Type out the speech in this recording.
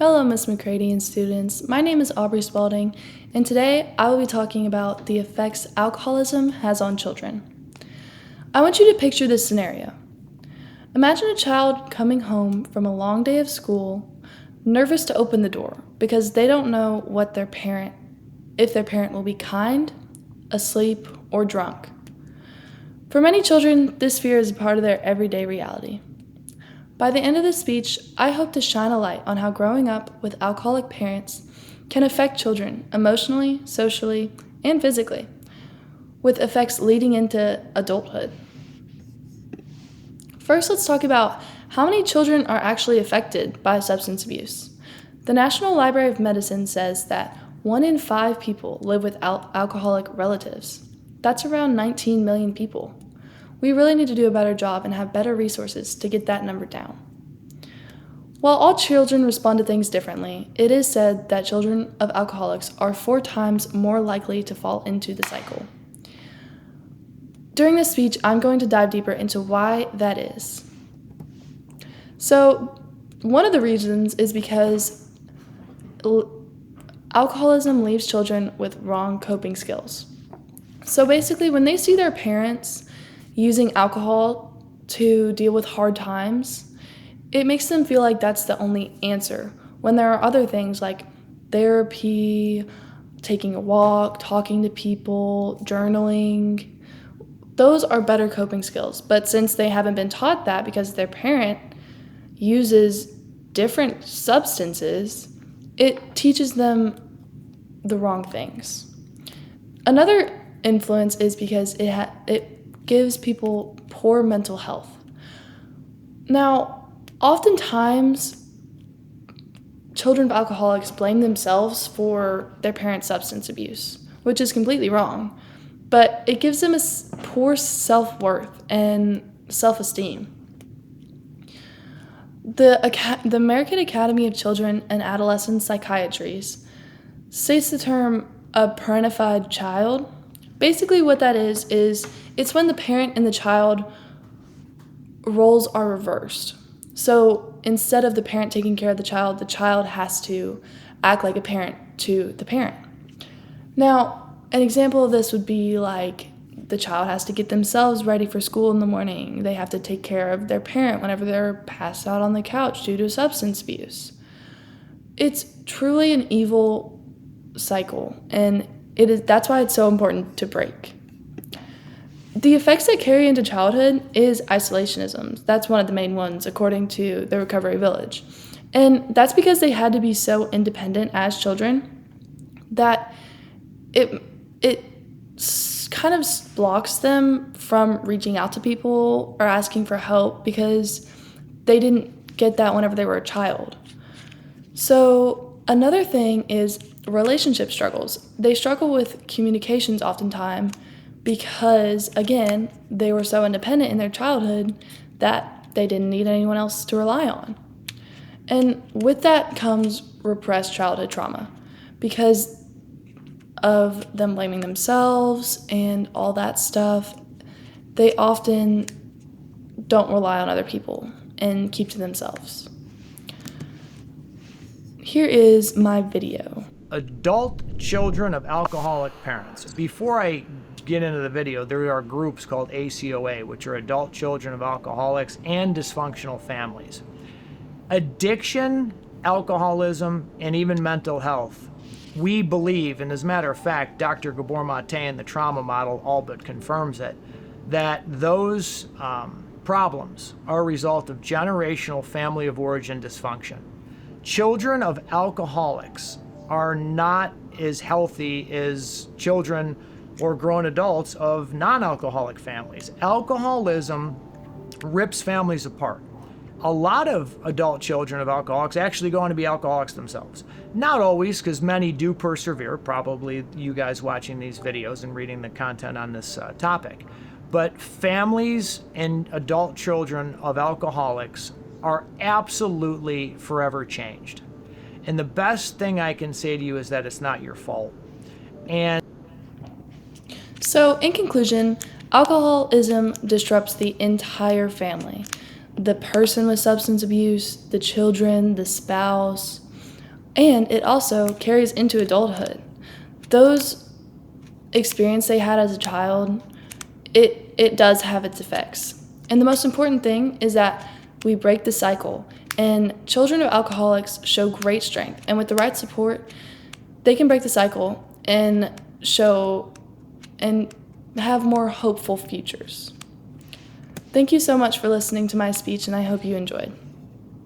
Hello, Ms. McCready and students. My name is Aubrey Spalding, and today I will be talking about the effects alcoholism has on children. I want you to picture this scenario. Imagine a child coming home from a long day of school, nervous to open the door because they don't know if their parent will be kind, asleep, or drunk. For many children, this fear is a part of their everyday reality. By the end of this speech, I hope to shine a light on how growing up with alcoholic parents can affect children emotionally, socially, and physically, with effects leading into adulthood. First, let's talk about how many children are actually affected by substance abuse. The National Library of Medicine says that 1 in 5 people live with alcoholic relatives. That's around 19 million people. We really need to do a better job and have better resources to get that number down. While all children respond to things differently, it is said that children of alcoholics are 4 times more likely to fall into the cycle. During this speech, I'm going to dive deeper into why that is. So, one of the reasons is because alcoholism leaves children with wrong coping skills. So basically, when they see their parents using alcohol to deal with hard times, it makes them feel like that's the only answer, when there are other things like therapy, taking a walk, talking to people, journaling. Those are better coping skills. But since they haven't been taught that because their parent uses different substances, it teaches them the wrong things. Another influence is because it gives people poor mental health. Now, oftentimes, children of alcoholics blame themselves for their parents' substance abuse, which is completely wrong, but it gives them a poor self-worth and self-esteem. The American Academy of Children and Adolescent Psychiatry states the term a parentified child. Basically what that is it's when the parent and the child roles are reversed. So instead of the parent taking care of the child has to act like a parent to the parent. Now, an example of this would be like the child has to get themselves ready for school in the morning. They have to take care of their parent whenever they're passed out on the couch due to substance abuse. It's truly an evil cycle, and that's why it's so important to break. The effects that carry into childhood is isolationism. That's one of the main ones, according to the Recovery Village. And that's because they had to be so independent as children that it kind of blocks them from reaching out to people or asking for help because they didn't get that whenever they were a child. So another thing is relationship struggles. They struggle with communications oftentimes because, again, they were so independent in their childhood that they didn't need anyone else to rely on. And with that comes repressed childhood trauma because of them blaming themselves and all that stuff. They often don't rely on other people and keep to themselves. Here is my video. Adult children of alcoholic parents. Before I get into the video, there are groups called ACOA, which are adult children of alcoholics and dysfunctional families. Addiction, alcoholism, and even mental health, we believe, and as a matter of fact, Dr. Gabor Mate in the trauma model all but confirms it, that those problems are a result of generational family of origin dysfunction. Children of alcoholics are not as healthy as children or grown adults of non-alcoholic families. Alcoholism rips families apart. A lot of adult children of alcoholics actually go on to be alcoholics themselves. Not always, because many do persevere, probably you guys watching these videos and reading the content on this topic. But families and adult children of alcoholics are absolutely forever changed. And the best thing I can say to you is that it's not your fault. So, in conclusion, alcoholism disrupts the entire family. The person with substance abuse, the children, the spouse. And it also carries into adulthood. Those experience they had as a child, it does have its effects. And the most important thing is that we break the cycle. And children of alcoholics show great strength. And with the right support, they can break the cycle and show and have more hopeful futures. Thank you so much for listening to my speech, and I hope you enjoyed.